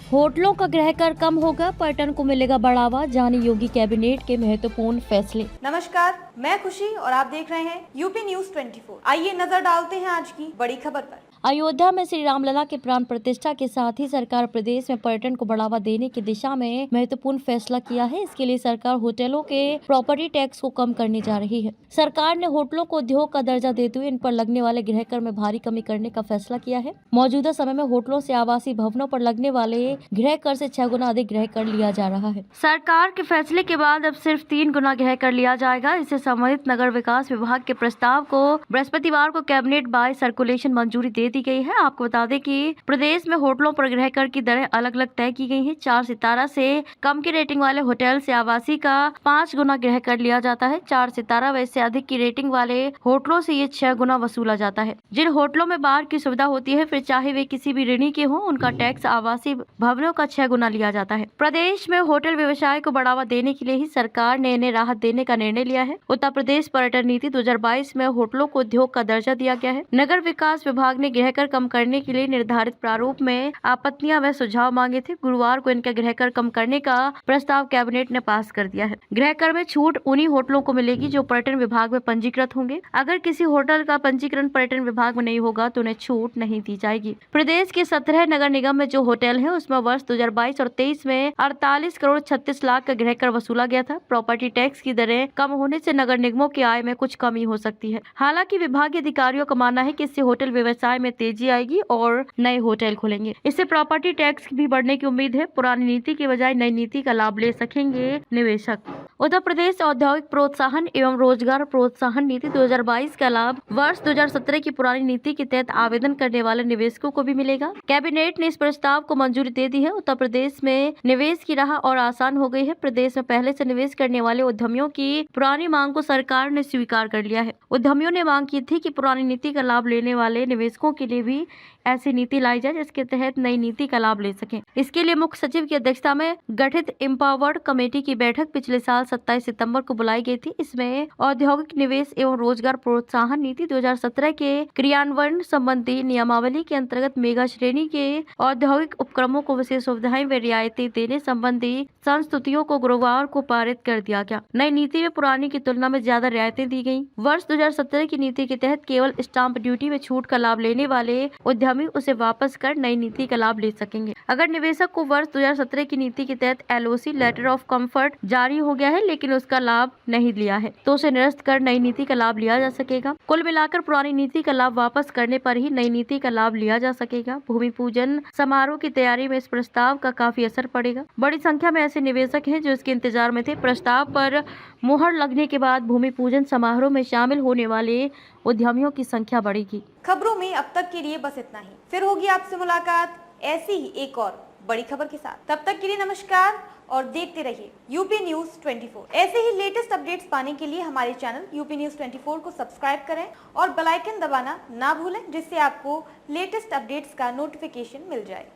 होटलों का गृह कर कम होगा, पर्यटन को मिलेगा बढ़ावा, जाने योगी कैबिनेट के महत्वपूर्ण फैसले। नमस्कार, मैं खुशी और आप देख रहे हैं यूपी न्यूज 24। आइए नजर डालते हैं आज की बड़ी खबर पर। अयोध्या में श्री रामलला के प्राण प्रतिष्ठा के साथ ही सरकार प्रदेश में पर्यटन को बढ़ावा देने की दिशा में महत्वपूर्ण फैसला किया है। इसके लिए सरकार होटलों के प्रॉपर्टी टैक्स को कम करने जा रही है। सरकार ने होटलों को उद्योग का दर्जा देते हुए इन पर लगने वाले गृह कर में भारी कमी करने का फैसला किया है। मौजूदा समय में होटलों से आवासीय भवनों पर लगने वाले गृह कर से 6 गुना अधिक गृह कर लिया जा रहा है। सरकार के फैसले के बाद अब सिर्फ 3 गुना गृह कर लिया जाएगा। इससे संबंधित नगर विकास विभाग के प्रस्ताव को बृहस्पतिवार को कैबिनेट बाय सर्कुलेशन मंजूरी दे दी गई है। आपको बता दें कि प्रदेश में होटलों पर गृह कर की दरें अलग अलग तय की गई हैं। 4 सितारा से कम की रेटिंग वाले होटल से आवासीय का 5 गुना गृह कर लिया जाता है। 4 सितारा व इससे अधिक की रेटिंग वाले होटलों से ये 6 गुना वसूला जाता है। जिन होटलों में बार की सुविधा होती है, फिर चाहे वे किसी भी ऋणी के हों, उनका टैक्स आवासीय भवनों का 6 गुना लिया जाता है। प्रदेश में होटल व्यवसाय को बढ़ावा देने के लिए ही सरकार ने इन्हें राहत देने का निर्णय लिया है। उत्तर प्रदेश पर्यटन नीति 2022 में होटलों को उद्योग का दर्जा दिया गया है। नगर विकास विभाग ने गृह कर कम करने के लिए निर्धारित प्रारूप में आपत्तियां व सुझाव मांगे थे। गुरुवार को इनका गृह कर कम करने का प्रस्ताव कैबिनेट ने पास कर दिया है। गृह कर में छूट उन्हीं होटलों को मिलेगी जो पर्यटन विभाग में पंजीकृत होंगे। अगर किसी होटल का पंजीकरण पर्यटन विभाग में नहीं होगा तो उन्हें छूट नहीं दी जाएगी। प्रदेश के 17 नगर निगम में जो होटल है उसमें वर्ष 2022 और 23 में 48 करोड़ 36 लाख का गृह कर वसूला गया था। प्रॉपर्टी टैक्स की दरें कम होने से नगर निगमों की आय में कुछ कमी हो सकती है। हालांकि विभागीय अधिकारियों का मानना है कि इससे होटल व्यवसाय में तेजी आएगी और नए होटल खुलेंगे। इससे प्रॉपर्टी टैक्स भी बढ़ने की उम्मीद है। पुरानी नीति के बजाय नई नीति का लाभ ले सकेंगे निवेशक। उत्तर प्रदेश औद्योगिक प्रोत्साहन एवं रोजगार प्रोत्साहन नीति 2022 का लाभ वर्ष 2017 की पुरानी नीति के तहत आवेदन करने वाले निवेशकों को भी मिलेगा। कैबिनेट ने इस प्रस्ताव को मंजूरी दे दी है। उत्तर प्रदेश में निवेश की राह और आसान हो गई है। प्रदेश में पहले से निवेश करने वाले उद्यमियों की पुरानी मांग को सरकार ने स्वीकार कर लिया है। उद्यमियों ने मांग की थी कि पुरानी नीति का लाभ लेने वाले निवेशकों के लिए भी ऐसी नीति लाई जाए जिसके तहत नई नीति का लाभ ले सकें। इसके लिए मुख्य सचिव की अध्यक्षता में गठित एम्पावर्ड कमेटी की बैठक पिछले साल 27 सितंबर को बुलाई गई थी। इसमें औद्योगिक निवेश एवं रोजगार प्रोत्साहन नीति 2017 के क्रियान्वयन संबंधी नियमावली के अंतर्गत मेगा श्रेणी के औद्योगिक उपक्रमों को विशेष सुविधाएं व रियायतें देने संबंधी संस्तुतियों को गुरुवार को पारित कर दिया गया। नई नीति में पुरानी की तुलना में ज्यादा रियायतें दी गयी। वर्ष 2017 की नीति के तहत केवल स्टाम्प ड्यूटी में छूट का लाभ लेने वाले उद्यमी उसे वापस कर नई नीति का लाभ ले सकेंगे। अगर निवेशक को वर्ष 2017 की नीति के तहत LOC लेटर ऑफ कंफर्ट जारी हो गया है लेकिन उसका लाभ नहीं लिया है तो उसे निरस्त कर नई नीति का लाभ लिया जा सकेगा। कुल मिलाकर पुरानी नीति का लाभ वापस करने पर ही नई नीति का लाभ लिया जा सकेगा। भूमि पूजन समारोह की तैयारी में इस प्रस्ताव का काफी असर पड़ेगा। बड़ी संख्या में ऐसे निवेशक हैं जो इसके इंतजार में थे। प्रस्ताव पर मुहर लगने के बाद भूमि पूजन समारोह में शामिल होने वाले उद्यमियों की संख्या बढ़ेगी। खबरों में अब तक के लिए बस इतना ही। फिर होगी आपसे मुलाकात ऐसी ही एक और बड़ी खबर के साथ। तब तक के लिए नमस्कार और देखते रहिए यूपी न्यूज 24। ऐसे ही लेटेस्ट अपडेट्स पाने के लिए हमारे चैनल यूपी न्यूज 24 को सब्सक्राइब करें और बेल आइकन दबाना ना भूलें, जिससे आपको लेटेस्ट अपडेट्स का नोटिफिकेशन मिल जाए।